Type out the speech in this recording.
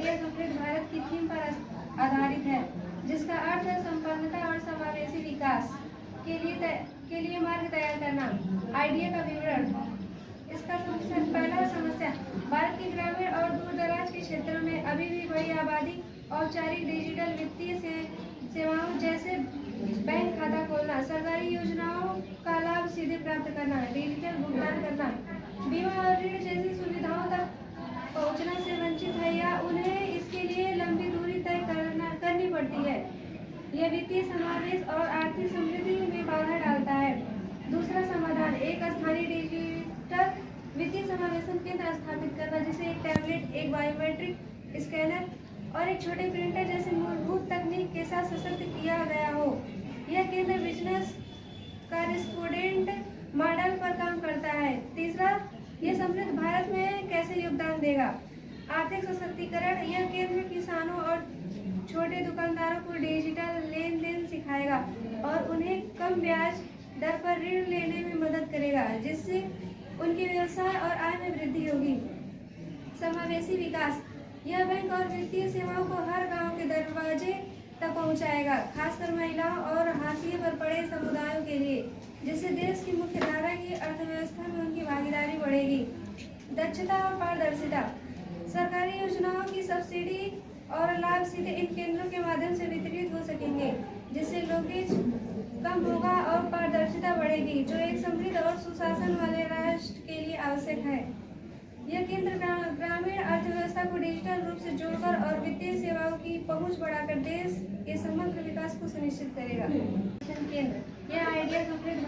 Idea समृद्ध भारत की theme पर आधारित है, जिसका अर्थ है संपन्नता और समावेशी विकास के लिए मार्ग तैयार करना। आइडिया का विवरण। इसका सबसे पहला समस्या, भारत के ग्रामीण और दूर दराज के क्षेत्रों में अभी भी बड़ी आबादी औपचारिक डिजिटल वित्तीय सेवाओं जैसे बैंक खाता खोलना, सरकारी योजनाओं का लाभ सीधे प्राप्त करना, डिजिटल भुगतान करना, बीमा और ऋण जैसी सुविधाओं तक पहुंचने से वंचित है या उन्हें इसके लिए लंबी दूरी तय करनी पड़ती है। यह वित्तीय समावेश और आर्थिक समृद्धि में बाधा डालता है। दूसरा समाधान, एक स्थानीय डिजिटल वित्तीय समावेशन केंद्र स्थापित करना, जिसे एक टैबलेट, एक बायोमेट्रिक स्कैनर और एक छोटे प्रिंटर जैसे मूलभूत तकनीक के साथ सशक्त किया गया हो। यह केंद्र बिजनेस कॉरेस्पोंडेंट मॉडल पर काम करता है। तीसरा, यह समृद्ध भारत में कैसे योगदान देगा? आर्थिक सशक्तिकरण। यह केंद्र किसानों और छोटे दुकानदारों को डिजिटल लेन देन सिखाएगा और उन्हें कम ब्याज दर पर ऋण लेने में मदद करेगा, जिससे उनके व्यवसाय और आय में वृद्धि होगी। समावेशी विकास। यह बैंक और वित्तीय सेवाओं को हर गांव के दरवाजे तक पहुंचाएगा, खासकर महिलाओं और हाशिए पर पड़े समुदायों के लिए, जिससे देश की मुख्यधारा की अर्थव्यवस्था में उनकी भागीदारी बढ़ेगी। दक्षता और पारदर्शिता। सरकारी योजनाओं की सब्सिडी और लाभ सीधे इन केंद्रों के माध्यम से वितरित हो सकेंगे, जिससे लीकेज कम होगा और पारदर्शिता बढ़ेगी, जो एक समृद्ध और सुशासन वाले राष्ट्र के लिए आवश्यक है। यह केंद्र ग्रामीण अर्थव्यवस्था को डिजिटल रूप से जोड़कर और वित्तीय सेवाओं की पहुंच बढ़ाकर देश के समग्र विकास को सुनिश्चित करेगा। केंद्र। यह आइडिया समृद्ध